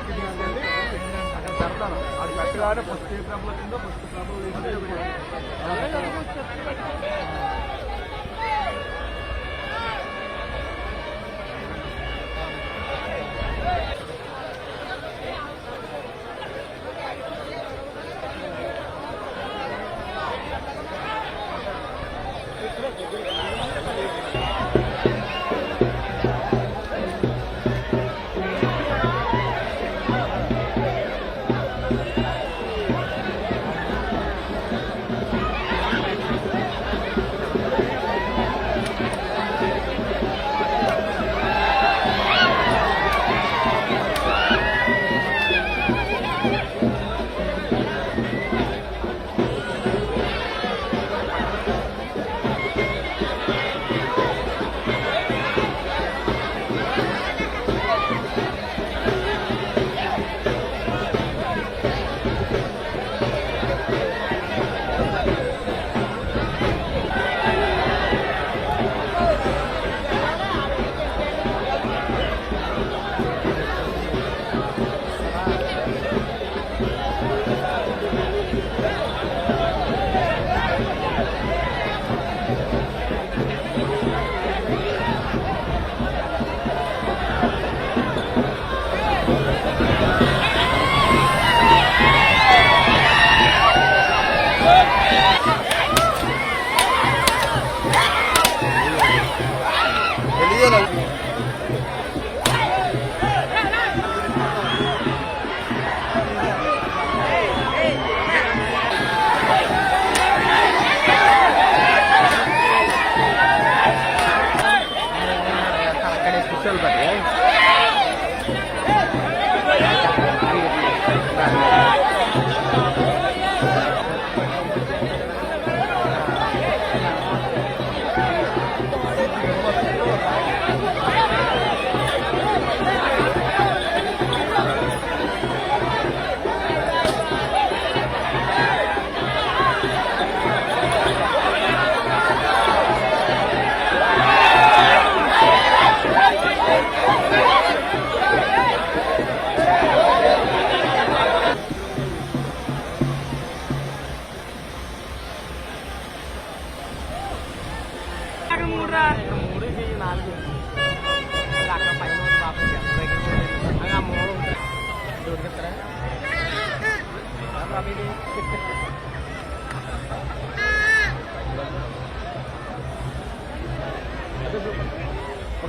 ఇంటికి తీసుకెళ్ళి అక్కడ పెడతాను. అది పెట్టగానే ఫస్ట్ ఏ ప్రాబ్లం ఉందో ఫస్ట్ ప్రాబ్లం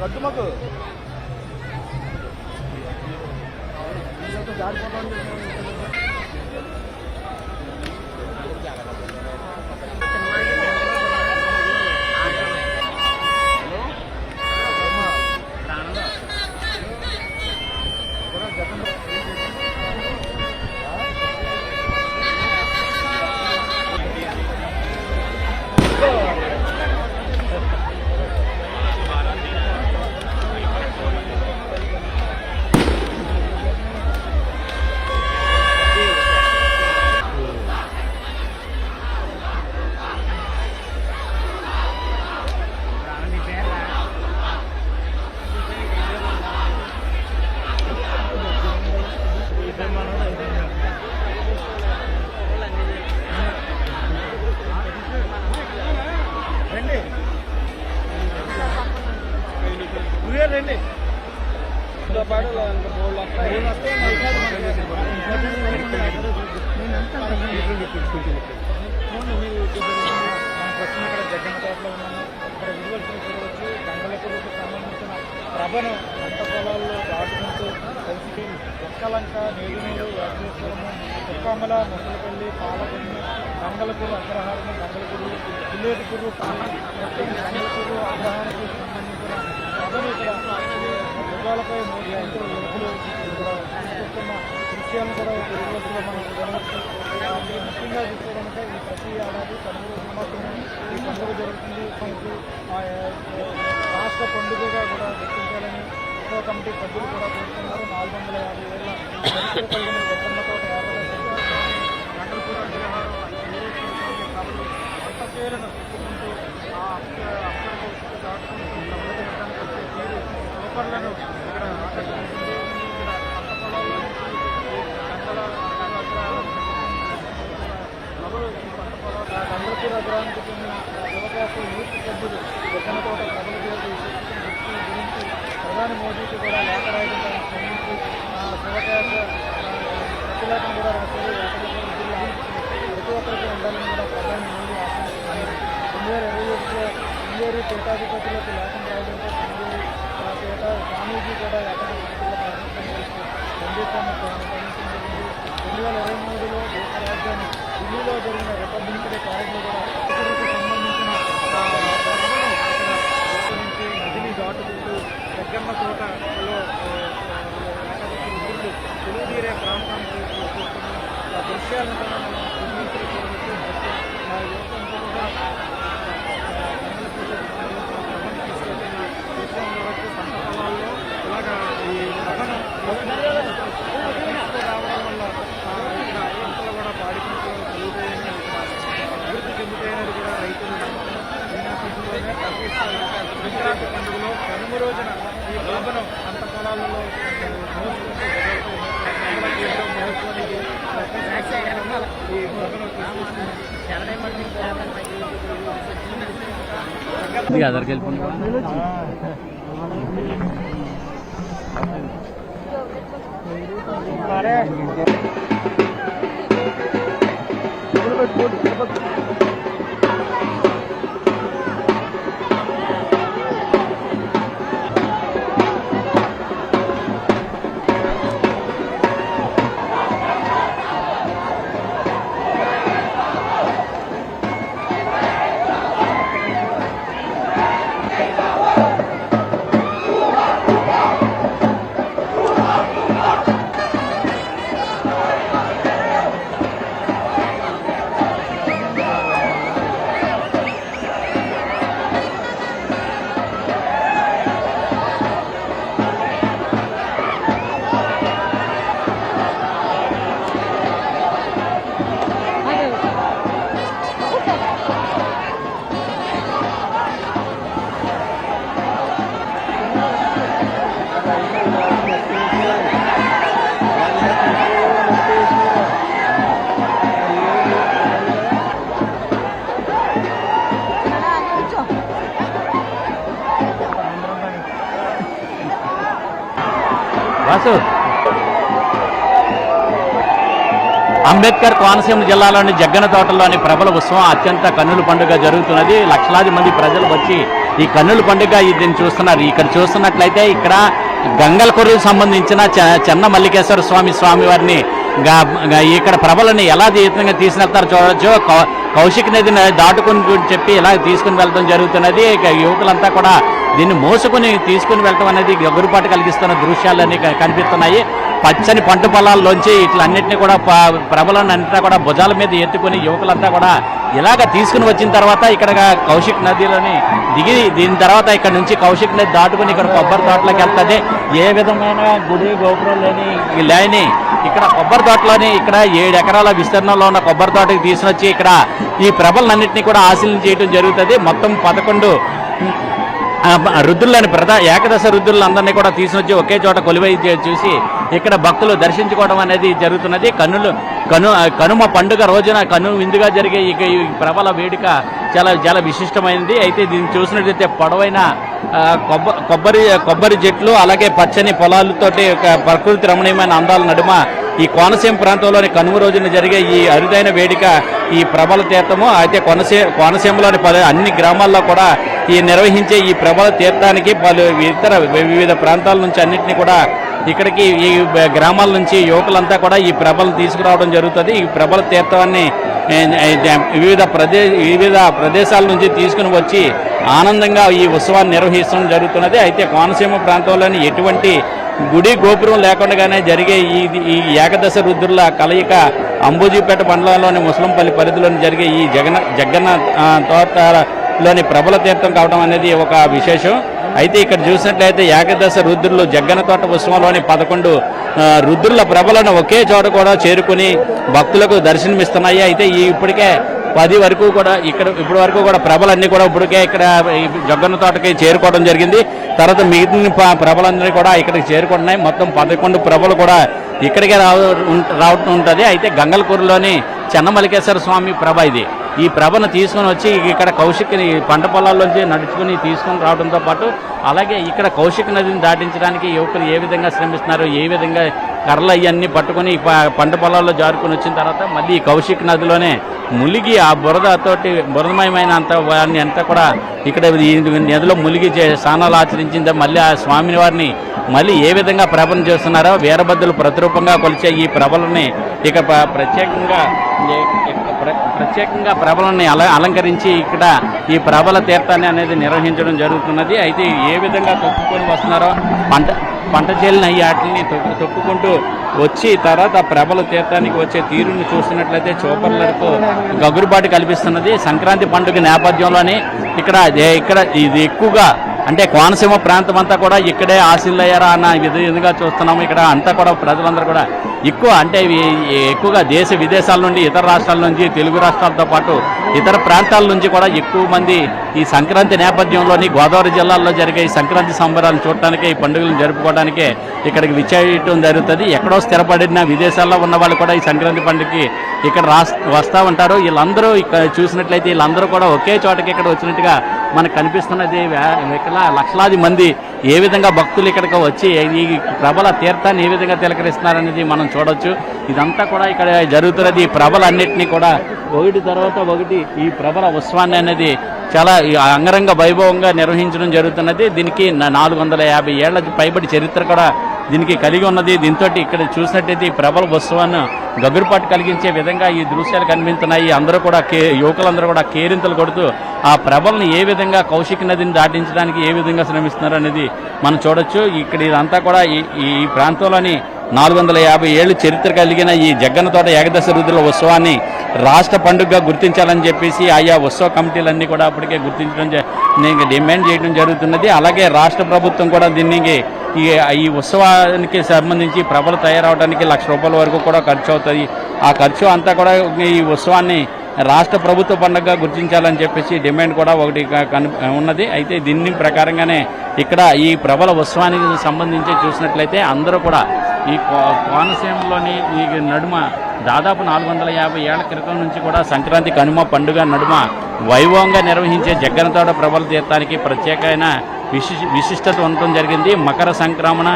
వద్దు మాకు జారిపోతాను. రండి పాటు ఇక్కడ జగ్గన్నపేటలో ఉన్నాము. ఇక్కడ విజువల్స్ని చూడవచ్చు. గంగలపూడికి సంబంధించిన ప్రభను పంట పొలాల్లో దాటుకుంటూ కలిసి ఒక్కలంక, నేదునీరు, వేటేశ్వరము, కుక్కమల, ముసలపల్లి, పాలకొన్ని, గంగలపూరు అగ్రహారము, గంగలపూరు, పిల్లేటిపూరు, గంగలపూరు అగ్రహారానికి సంబంధించిన ప్రభను ఇక్కడ భుజాలపై 3 రైతులు యువకులు ఇక్కడ తీసుకొస్తున్న దృశ్యాలను కూడా విజువల్స్లో మనం గమనిస్తూ ముఖ్యంగా చూసుకోవడానికి ఈ ప్రతి ఏడాది 13వ సంవత్సరం ఈ పండుగ జరుగుతుంది. మనకి రాష్ట్ర పండుగగా కూడా గుర్తించాలని ఉత్సవ కమిటీ సభ్యులు కూడా కోరుతున్నారు. 450 ఏళ్ల చరిత్ర కలిగిన గొప్పమ్మతో గంగలపూర్ అగ్రహారం సభలు వంట పేరును పెట్టుకుంటూ ఆ అక్షరకు దాటుకుంటూ వచ్చే తీరు సూపర్లను ఇక్కడ ఆకర్షించింది. ఇక్కడ పంట పొలాల్లో శుభలేఖను కూడా రాశారు. ప్రతి ఒక్కరికి ఉండాలని కూడా ప్రధాని మోదీ ఆశిస్తున్నారు. 2021లో శృంగేరి పీఠాధిపతులకు లేఖను రాయడంతో శృంగేరి పీఠ స్వామీజీ కూడా ఏకాధిపతుల సందేశాన్ని పంపించడం జరిగింది. 2023లో దేశ రాజధాని ఢిల్లీలో జరిగిన రిపబ్లిక్ డే పరేడ్లో కూడా సంబంధించిన నదిని దాటుకుంటూ జగ్గన్న తోటలో తెలుగు తీరే ప్రాంతానికి చూస్తున్న ఆ దృశ్యాలను కూడా మనం చూడవచ్చు. ఆ యువతంతా కూడా తీసుకెళ్తున్న దృశ్యం చూడవచ్చు. పంట పొలాల్లో ఇలాగా ఈ రహనం రావడం వల్ల ఇక్కడ పంటలు కూడా పాడి పంటలు కలుగుతాయని అభివృద్ధి చెందుతాయనేది కూడా రైతులు నేపథ్యంలోనే సంక్రాంతి పండుగలో కనుమ రోజున ఈ రహనం పంట పొలాలలో అదరికి వెళ్ళిపోయింది. అంబేద్కర్ కోనసీమ జిల్లాలోని జగ్గన తోటలోని ప్రబల ఉత్సవం అత్యంత కన్నుల పండుగ జరుగుతున్నది. లక్షలాది మంది ప్రజలు వచ్చి ఈ కన్నుల పండుగ దీన్ని చూస్తున్నారు. ఇక్కడ చూస్తున్నట్లయితే ఇక్కడ గంగలకొర్రుకు సంబంధించిన చెన్న మల్లికేశ్వర స్వామి వారిని ఇక్కడ ప్రభలని ఎలా తీసుకెళ్తారో చూడవచ్చు. కౌశిక్ నదిని దాటుకుని చెప్పి ఇలా తీసుకుని వెళ్ళడం జరుగుతున్నది. యువకులంతా కూడా దీన్ని మోసుకుని తీసుకుని వెళ్ళటం అనేది ఎగురుపాటు కలిగిస్తున్న దృశ్యాలన్నీ కనిపిస్తున్నాయి. పచ్చని పంట పొలాల్లోంచి ఇట్లన్నింటినీ కూడా ప్రభలను అంతా కూడా భుజాల మీద ఎత్తుకుని యువకులంతా కూడా ఇలాగ తీసుకుని వచ్చిన తర్వాత ఇక్కడ కౌశిక్ నదిలోని దిగి దీని తర్వాత ఇక్కడ నుంచి కౌశిక్ నది దాటుకుని ఇక్కడ కొబ్బరి తోటలోకి వెళ్తుంది. ఏ విధమైన గుడి గోపురం లేని ఇక్కడ కొబ్బరి తోటలోని ఇక్కడ 7 ఎకరాల విస్తీర్ణంలో ఉన్న కొబ్బరి తోటకి తీసుకొచ్చి ఇక్కడ ఈ ప్రభలన్నింటినీ కూడా ఆశీలన చేయడం జరుగుతుంది. మొత్తం 11 రుద్రులని ఏకదశ రుద్రులందరినీ కూడా తీసుకొచ్చి ఒకే చోట కొలువై చూసి ఇక్కడ భక్తులు దర్శించుకోవడం అనేది జరుగుతున్నది. కనుమ పండుగ రోజున విందుగా జరిగే ఈ ప్రబల వేడుక చాలా విశిష్టమైనది. అయితే దీన్ని చూసినట్లయితే పొడవైన కొబ్బరి చెట్లు అలాగే పచ్చని పొలాలతోటి ప్రకృతి రమణీయమైన అందాల నడుమ ఈ కోనసీమ ప్రాంతంలోని కనుమ రోజున జరిగే ఈ అరుదైన వేడుక ఈ ప్రబల తీర్థము. అయితే కోనసీమలోని అన్ని గ్రామాల్లో కూడా ఈ నిర్వహించే ఈ ప్రబల తీర్థానికి వివిధ ప్రాంతాల నుంచి అన్నింటినీ కూడా ఇక్కడికి ఈ గ్రామాల నుంచి యువకులంతా కూడా ఈ ప్రభలు తీసుకురావడం జరుగుతుంది. ఈ ప్రబల తీర్థాన్ని వివిధ ప్రదేశాల నుంచి తీసుకుని వచ్చి ఆనందంగా ఈ ఉత్సవాన్ని నిర్వహించడం జరుగుతున్నది. అయితే కోనసీమ ప్రాంతంలోని ఎటువంటి గుడి గోపురం లేకుండానే జరిగే ఈ ఏకదశ రుద్రుల కలయిక అంబుజీపేట మండలంలోని ముస్లింపల్లి పరిధిలోని జరిగే ఈ జగ్గన్న తోటలోని ప్రబల తీర్థం కావడం అనేది ఒక విశేషం. అయితే ఇక్కడ చూసినట్లయితే ఏకదశ రుద్రులు జగ్గన తోట ఉత్సవంలోని 11 రుద్రుల ప్రభలను ఒకే చోట కూడా చేరుకుని భక్తులకు దర్శనమిస్తున్నాయి. అయితే ఇప్పటికే 10 వరకు కూడా ఇప్పటి వరకు కూడా ప్రభలన్నీ కూడా ఇప్పటికే ఇక్కడ జగ్గన్న తోటకి చేరుకోవడం జరిగింది. తర్వాత మిగిలిన ప్రభలందరూ కూడా ఇక్కడికి చేరుకుంటున్నాయి. మొత్తం 11 ప్రభలు కూడా ఇక్కడికే రావడం ఉంటుంది. అయితే గంగలకూరులోని చెన్నమల్లికేశ్వర స్వామి ప్రభ ఇది. ఈ ప్రభను తీసుకొని వచ్చి ఇక్కడ కౌశిక్ని పంట పొలాల్లోంచి నడుచుకుని తీసుకొని రావడంతో పాటు అలాగే ఇక్కడ కౌశిక్ నదిని దాటించడానికి యువకులు ఏ విధంగా శ్రమిస్తున్నారు, ఏ విధంగా కర్రలు అవన్నీ పట్టుకొని పంట పొలాల్లో జారుకొని వచ్చిన తర్వాత మళ్ళీ ఈ కౌశిక్ నదిలోనే ములిగి ఆ బురదమయమైన వారిని అంతా కూడా ఇక్కడ ఈ నదిలో ములిగి స్నానాలు ఆచరించిందో మళ్ళీ ఆ స్వామిని వారిని మళ్ళీ ఏ విధంగా ప్రభను చేస్తున్నారో వీరభద్రులు ప్రతిరూపంగా కొలిచే ఈ ప్రభలని ఇక ప్రత్యేకంగా ప్రభలని అలంకరించి ఇక్కడ ఈ ప్రభల తీర్థాన్ని అనేది నిర్వహించడం జరుగుతున్నది. అయితే ఏ విధంగా తొక్కుకొని వస్తున్నారో పంట చేలిన ఈ వాటిని తొక్కుకుంటూ వచ్చి తర్వాత ప్రభల తీర్థానికి వచ్చే తీరుని చూస్తున్నట్లయితే చూపర్లకు గగురుబాటు కల్పిస్తున్నది. సంక్రాంతి పండుగ నేపథ్యంలోని ఇక్కడ ఇది ఎక్కువగా అంటే కోనసీమ ప్రాంతం అంతా కూడా ఇక్కడే ఆశీలయ్యారా అన్న విధంగా చూస్తున్నాము. ఇక్కడ అంతా కూడా ప్రజలందరూ కూడా ఎక్కువగా దేశ విదేశాల నుండి ఇతర రాష్ట్రాల నుంచి తెలుగు రాష్ట్రాలతో పాటు ఇతర ప్రాంతాల నుంచి కూడా ఎక్కువ మంది ఈ సంక్రాంతి నేపథ్యంలోని గోదావరి జిల్లాల్లో జరిగే ఈ సంక్రాంతి సంబరాలను చూడటానికి ఈ పండుగలను జరుపుకోవడానికి ఇక్కడికి విచ్చేయటం జరుగుతుంది. ఎక్కడో స్థిరపడిన విదేశాల్లో ఉన్న వాళ్ళు కూడా ఈ సంక్రాంతి పండుగకి ఇక్కడ వస్తూ ఉంటారు. వీళ్ళందరూ ఇక్కడ చూసినట్లయితే వీళ్ళందరూ కూడా ఒకే చోటకి ఇక్కడ వచ్చినట్టుగా మనకు కనిపిస్తున్నది. ఇక్కడ లక్షలాది మంది ఏ విధంగా భక్తులు ఇక్కడికి వచ్చి ఈ ప్రభల తీర్థాన్ని ఏ విధంగా తిలకరిస్తున్నారనేది మనం చూడొచ్చు. ఇదంతా కూడా ఇక్కడ జరుగుతున్నది. ఈ ప్రభలన్నింటినీ కూడా ఒకటి తర్వాత ఒకటి ఈ ప్రభల ఉత్సవాన్ని అనేది చాలా అంగరంగ వైభవంగా నిర్వహించడం జరుగుతున్నది. దీనికి 450 ఏళ్ల పైబడి చరిత్ర కూడా దీనికి కలిగి ఉన్నది. దీంతో ఇక్కడ చూసినట్టయితే ఈ ప్రభల ఉత్సవాన్ని గగురుపాటు కలిగించే విధంగా ఈ దృశ్యాలు కనిపిస్తున్నాయి. అందరూ కూడా యువకులందరూ కూడా కేరింతలు కొడుతూ ఆ ప్రభలను ఏ విధంగా కౌశిక్ నదిని దాటించడానికి ఏ విధంగా శ్రమిస్తున్నారు అనేది మనం చూడొచ్చు. ఇక్కడ ఇదంతా కూడా ఈ ప్రాంతంలోని 450 ఏళ్ళు చరిత్ర కలిగిన ఈ జగ్గన్నతోట ఏకదశ రుద్రుల ఉత్సవాన్ని రాష్ట్ర పండుగగా గుర్తించాలని చెప్పేసి ఆయా ఉత్సవ కమిటీలన్నీ కూడా అప్పటికే గుర్తించడం డిమాండ్ చేయడం జరుగుతున్నది. అలాగే రాష్ట్ర ప్రభుత్వం కూడా దీనికి ఈ ఉత్సవానికి సంబంధించి ప్రభలు తయారవడానికి ₹1,00,000 వరకు కూడా ఖర్చు అవుతుంది. ఆ ఖర్చు అంతా కూడా ఈ ఉత్సవాన్ని రాష్ట్ర ప్రభుత్వ పండుగగా గుర్తించాలని చెప్పేసి డిమాండ్ కూడా ఒకటి ఉన్నది. అయితే దీని ప్రకారంగానే ఇక్కడ ఈ ప్రభల ఉత్సవానికి సంబంధించి చూసినట్లయితే అందరూ కూడా ఈ కోనసీమలోని ఈ నడుమ దాదాపు 450 ఏళ్ల క్రితం నుంచి కూడా సంక్రాంతి కనుమ పండుగ నడుమ వైభవంగా నిర్వహించే జగ్గన్నతోట ప్రభల తీర్థానికి ప్రత్యేకమైన విశిష్టత ఉండటం జరిగింది. మకర సంక్రమణ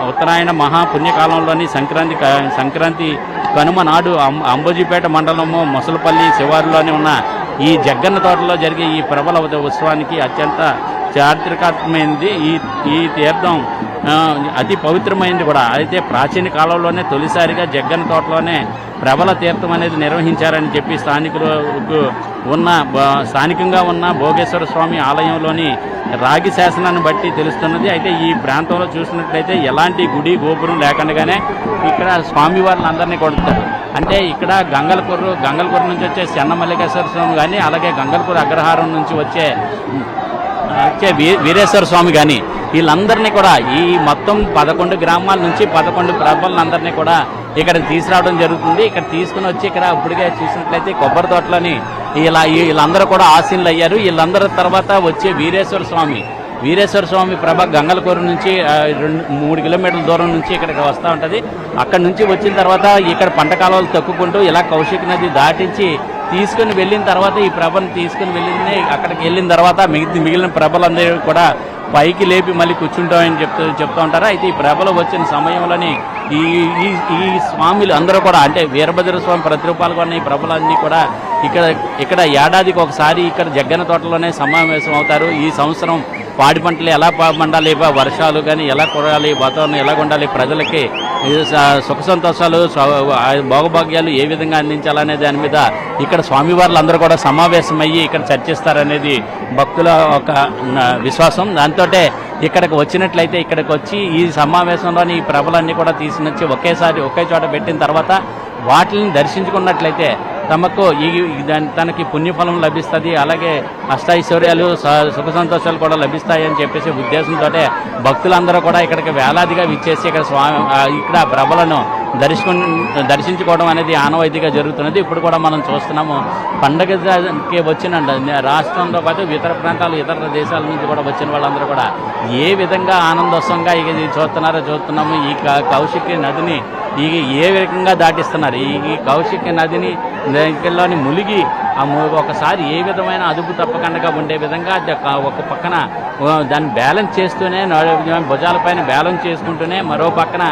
ఉత్తరాయణ మహాపుణ్యకాలంలోని సంక్రాంతి కనుమ నాడు అంబోజీపేట మండలము మొసలపల్లి శివారులోనే ఉన్న ఈ జగ్గన్న తోటలో జరిగే ఈ ప్రభల ఉత్సవానికి అత్యంత చారిత్రకమైనది. ఈ తీర్థం అతి పవిత్రమైనది కూడా. అయితే ప్రాచీన కాలంలోనే తొలిసారిగా జగ్గన్న తోటలోనే ప్రభల తీర్థం అనేది నిర్వహించారని చెప్పి స్థానికంగా ఉన్న భోగేశ్వర స్వామి ఆలయంలోని రాగి శాసనాన్ని బట్టి తెలుస్తున్నది. అయితే ఈ ప్రాంతంలో చూసినట్లయితే ఎలాంటి గుడి గోపురం లేకుండానే ఇక్కడ స్వామివారిని అందరినీ కొడుతారు. అంటే ఇక్కడ గంగలకూరు నుంచి వచ్చే చెన్నమల్లికేశ్వర స్వామి కానీ అలాగే గంగలకూరు అగ్రహారం నుంచి వచ్చే వీరేశ్వర స్వామి కానీ వీళ్ళందరినీ కూడా ఈ మొత్తం 11 గ్రామాల నుంచి 11 ప్రభలందరినీ కూడా ఇక్కడ తీసుకురావడం జరుగుతుంది. ఇక్కడ తీసుకుని వచ్చి ఇక్కడ ఇప్పటికే చూసినట్లయితే కొబ్బరి తోటలోని వీళ్ళందరూ కూడా ఆశీనులు అయ్యారు. వీళ్ళందరి తర్వాత వచ్చే వీరేశ్వర స్వామి ప్రభ గంగలకూరు నుంచి 3 కిలోమీటర్ల దూరం నుంచి ఇక్కడికి వస్తూ ఉంటుంది. అక్కడ నుంచి వచ్చిన తర్వాత ఇక్కడ పంట కాలువలు తొక్కుకుంటూ ఇలా కౌశిక్ నది దాటించి తీసుకుని వెళ్ళిన తర్వాత ఈ ప్రభను తీసుకుని అక్కడికి వెళ్ళిన తర్వాత మిగిలిన ప్రభలందరూ కూడా పైకి లేపి మళ్ళీ కూర్చుంటామని చెప్తూ ఉంటారు. అయితే ఈ ప్రభలు వచ్చిన సమయంలోని ఈ స్వామిలు అందరూ కూడా అంటే వీరభద్ర స్వామి ప్రతిరూపాలు కూడా ఈ ప్రభలన్నీ కూడా ఇక్కడ ఏడాదికి ఒకసారి ఇక్కడ జగ్గన్న తోటలోనే సమావేశం అవుతారు. ఈ సంవత్సరం పాడి పంటలు ఎలా పండాలి, వర్షాలు కానీ ఎలా కురగాలి, వాతావరణం ఎలా ఉండాలి, ప్రజలకి సుఖ సంతోషాలు భోగభాగ్యాలు ఏ విధంగా అందించాలనే దాని మీద ఇక్కడ స్వామివార్లు అందరూ కూడా సమావేశమయ్యి ఇక్కడ చర్చిస్తారనేది భక్తుల ఒక విశ్వాసం. దాంతో ఇక్కడికి వచ్చినట్లయితే ఇక్కడికి వచ్చి ఈ సమావేశంలోని ఈ ప్రభలన్నీ కూడా తీసుకొచ్చి ఒకే చోట పెట్టిన తర్వాత వాటిని దర్శించుకున్నట్లయితే తనకి పుణ్యఫలం లభిస్తుంది. అలాగే అష్టైశ్వర్యాలు సుఖ సంతోషాలు కూడా లభిస్తాయని చెప్పేసి ఉద్దేశంతో భక్తులందరూ కూడా ఇక్కడికి వేలాదిగా విచ్చేసి ఇక్కడ ప్రభలను దర్శించుకోవడం అనేది ఆనవాయితీగా జరుగుతున్నది. ఇప్పుడు కూడా మనం చూస్తున్నాము పండగకి వచ్చిన రాష్ట్రంలో పాటు ఇతర ప్రాంతాలు ఇతర దేశాల నుంచి కూడా వచ్చిన వాళ్ళందరూ కూడా ఏ విధంగా ఆనందోత్సవంగా ఇది చూస్తున్నాము. ఈ కౌశికి నదిని ఏ రకంగా దాటిస్తున్నారు, ఈ కౌశికి నదిని దగ్గరలోని ములిగి ఒకసారి ఏ విధమైన అదుపు తప్పకుండా ఉండే విధంగా ఒక పక్కన దాన్ని బ్యాలెన్స్ చేస్తూనే భుజాలపైన బ్యాలెన్స్ చేసుకుంటూనే మరో పక్కన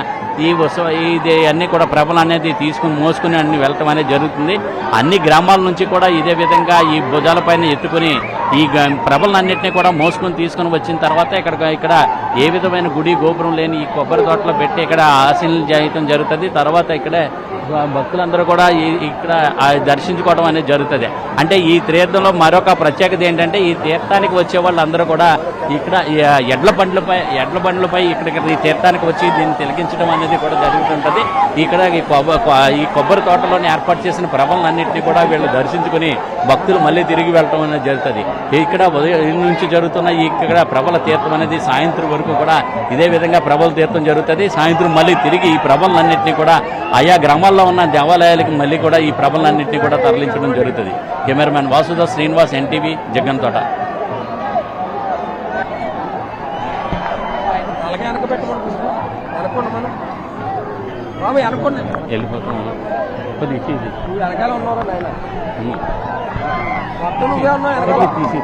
ఇది అన్నీ కూడా ప్రభలు అనేది మోసుకుని అన్ని వెళ్ళటం అనేది జరుగుతుంది. అన్ని గ్రామాల నుంచి కూడా ఇదే విధంగా ఈ భుజాలపైన ఎత్తుకుని ఈ ప్రభలన్నింటినీ కూడా మోసుకొని తీసుకుని వచ్చిన తర్వాత ఇక్కడ ఏ విధమైన గుడి గోపురం లేని ఈ కొబ్బరి తోటలో పెట్టి ఇక్కడ ఆశీనులు చేయటం జరుగుతుంది. తర్వాత ఇక్కడ భక్తులందరూ కూడా ఇక్కడ దర్శించుకోవడం అనేది జరుగుతుంది. అంటే ఈ తీర్థంలో మరొక ప్రత్యేకత ఏంటంటే ఈ తీర్థానికి వచ్చే వాళ్ళందరూ కూడా ఇక్కడ ఎడ్ల బండ్లపై ఇక్కడ ఈ తీర్థానికి వచ్చి దీన్ని తిలకించడం అనేది కూడా జరుగుతుంటుంది. ఇక్కడ ఈ కొబ్బరి తోటలోనే ఏర్పాటు చేసిన ప్రభలన్నింటినీ కూడా వీళ్ళు దర్శించుకుని భక్తులు మళ్ళీ తిరిగి వెళ్ళటం అనేది జరుగుతుంది. ఇక్కడ ఉదయం నుంచి జరుగుతున్న ఇక్కడ ప్రభల తీర్థం అనేది సాయంత్రం వరకు కూడా ఇదే విధంగా ప్రభల తీర్థం జరుగుతుంది. సాయంత్రం మళ్ళీ తిరిగి ఈ ప్రభలన్నింటినీ కూడా ఆయా గ్రామాల్లో ఉన్న దేవాలయాలకి మళ్ళీ కూడా ఈ ప్రభలన్నింటినీ కూడా తరలించడం జరుగుతుంది. Cameraman Vasudev Srinivas, NTV, Jaggamthota. వెళ్ళిపోతున్నాం. వెనకాల ఉన్నారా నాయన మొత్తం నువ్వే ఉన్నావు. తీసి